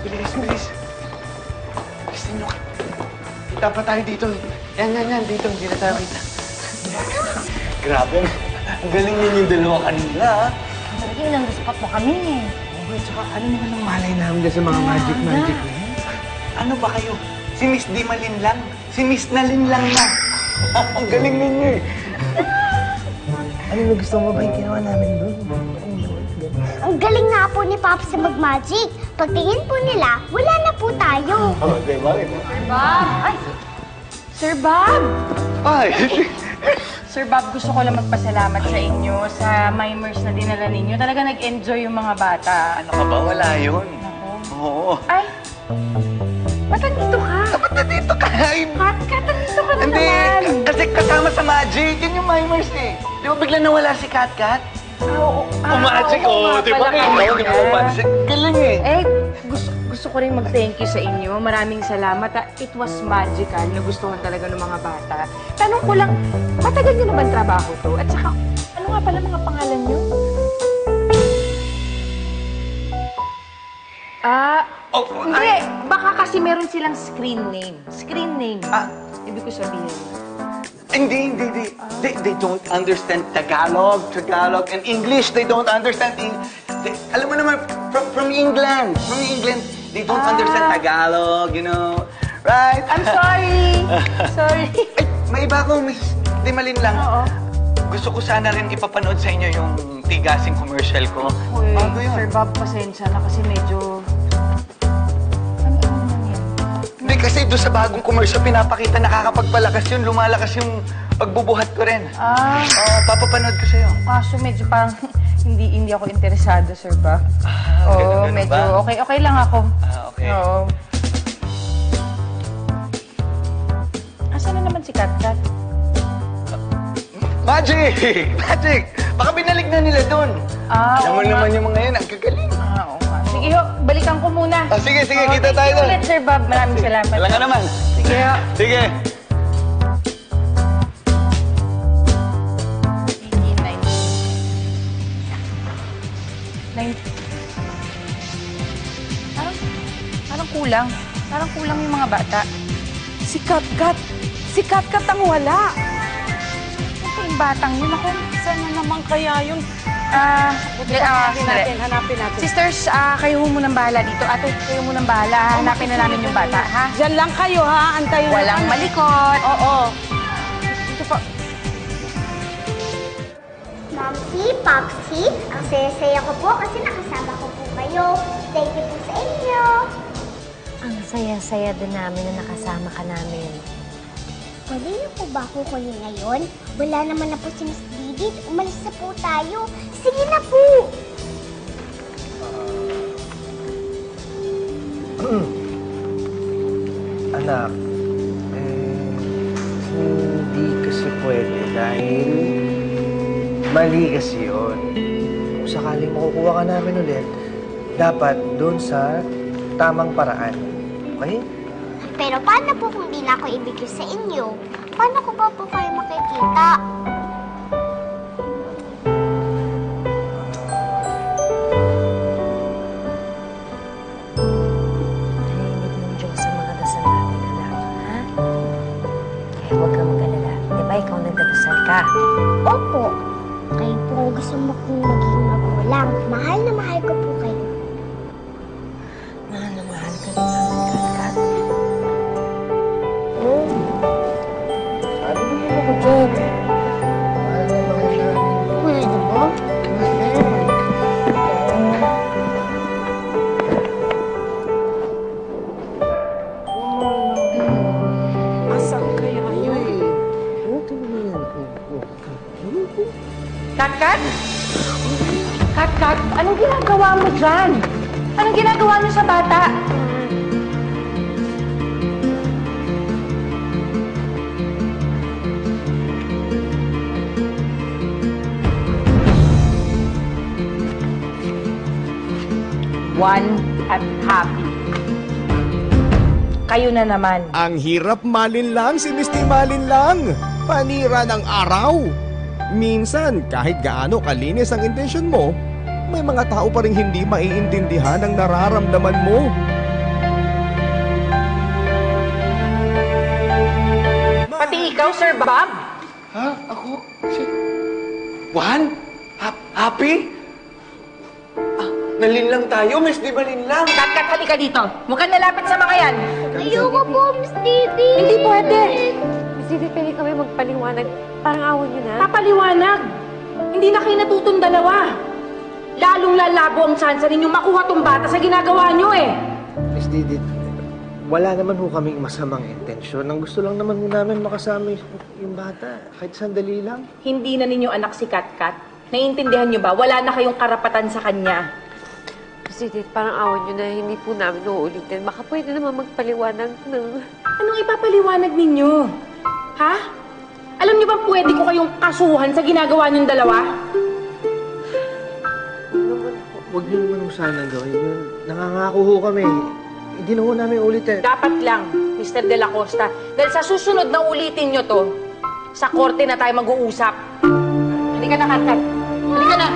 Bilis, bilis. Bilisan nyo. Kita pa tayo dito. Yan. Dito, hindi na tayo kita. Grabe. Ang galing ninyong dalawa kanina, ha? Talaga ilang spot mo kami. Okay, tsaka ano naman ang malay namin dyan sa mga magic na yan? Ano ba kayo? Si Miss Di Malin lang. Si Miss Nalin lang na. Ang galing ninyo eh. Ano na gusto mo ba yung ginawa namin doon? Ang galing nga po ni Pop sa mag-magic. Pagtingin po nila, wala na po tayo. Oh, diba? Sir Bob! Ay! Sir Bob! Ay! Sir Bob, gusto ko lang magpasalamat sa inyo sa mimers na dinala ninyo. Talaga nag-enjoy yung mga bata. Ano ka ba? Wala yun. Oo. Ay! Ba't nandito ka? Ba't nandito ka? Kat, nandito ka na Hindi, naman. kasi kasama sa magic. Yun yung mimers eh. Di ba bigla nawala si Kat? Magic, oh. Di ba kayo? Di ba magic? Galing eh. Eh, gusto ko rin mag-thank you sa inyo. Maraming salamat. It was magical. Nagustuhan talaga ng mga bata. Tanong ko lang, matagal niyo naman trabaho to? At saka, ano nga pala mga pangalan niyo? Hindi. Baka kasi meron silang screen name. Screen name. Ibig ko sabihin. Hindi. They don't understand Tagalog, and English. They don't understand alam mo naman, from England. They don't understand Tagalog, you know. Right? I'm sorry. Sorry. Ay, may iba ko, Miss Di Malin lang. Oo. Gusto ko sana rin ipapanood sa inyo yung tigasing commercial ko. Uy, Bago yun. Sir Bob, pasensya na kasi medyo... Ano naman yan? Hindi, kasi doon sa bagong commercial, pinapakita nakakapagpalakas yun. Lumalakas yung pagbubuhat ko rin. Papapanood ko sa'yo. Kaso medyo parang hindi ako interesado, Sir Bob. Oo, ganun medyo ba? okay lang ako. Okay. Oo. Asan na naman si Kat? Magic! Baka binalik na nila doon. Alam mo naman yung mga yan, ang gagaling. Oo nga. Sige, balikan ko muna. Sige, Oo, kita tayo thank you doon. ulit, Sir Bob. Maraming salamat. Wala ka naman. Sige, Sige. 19. Parang kulang yung mga bata. Si Kat ang wala. Ito yung batang yun. Ako, Sana naman kaya yun? Hanapin natin. Sisters, kayo ho munang bahala dito. Ate, kayo munang bahala. Hanapin na namin yung bata, ha? Diyan lang kayo, ha? Antayin na Walang kami. malikot. Oo. Dito po. Momsy, Popsy, ang saya-saya ko po kasi nakasama ko po kayo. Thank you po sa inyo. Ang saya-saya din namin na nakasama ka namin. Pwede niyo po ba ako kunin ngayon? Wala naman na po si Miss Didit. Umalis na po tayo. Sige na po! Anak, hindi kasi pwede dahil mali kasi yun. Kung sakaling makukuha ka namin ulit, dapat doon sa tamang paraan. Okay? Pero paano po kung di na ako ibigay sa inyo? Paano ko ba po kayo makikita? Narinig ng Diyos sa mga dasal namin, anak, ha? Kaya huwag kang mag-alala. Di ba ikaw nagdadasal ka? Opo. Kayo po ang gusto mo kong maging magulang. Mahal na mahal ko po kayo. Mahal na mahal ka rin namin, Kat. Sabi mo ako dyan. Mahal na mahal namin. Pwede ba? Asan kaya yun? Kat? Kat, anong ginagawa mo dyan? Anong ginagawa niyo sa bata? One at happy. Kayo na naman. Ang hirap malinlang si Misty Malinlang. Panira ng araw. Minsan, kahit gaano kalinis ang intensyon mo, may mga tao pa rin hindi maiintindihan ang nararamdaman mo. ikaw, Sir Bob? Ha? Ako? Si... Juan? Happy? Nalinlang tayo, Miss Di Malinlang. Kat, halika dito. Huwag kang nalapit sa mga yan. Ayoko po, Miss Didi. Hindi pwede. Miss Didi, pwede kami magpaliwanag. Parang awon nyo na. Papaliwanag. Hindi na kayo natutong dalawa. Lalong lalabo ang tsansa ninyong makuha tong bata sa ginagawa nyo eh. Miss Didit, wala naman ho kaming masamang intensyon. Ang gusto lang naman ho namin makasama yung bata. Kahit sandali lang. Hindi na ninyo anak si Kat-Kat. Naiintindihan nyo ba? Wala na kayong karapatan sa kanya. Miss Didi, parang awon nyo na hindi po namin uulitin. Baka pwede naman magpaliwanag ng... Anong ipapaliwanag ninyo? Ha? Alam niyo bang pwede ko kayong kasuhan sa ginagawa niyong dalawa? Huwag niyo naman ho sanang gawin yun. Nangangako ho kami. Hindi na ho namin ulitin. Dapat lang, Mr. De La Costa. Dahil sa susunod na ulitin nyo to, sa korte na tayo mag-uusap. Halika na, Kat-Kat. Halika na.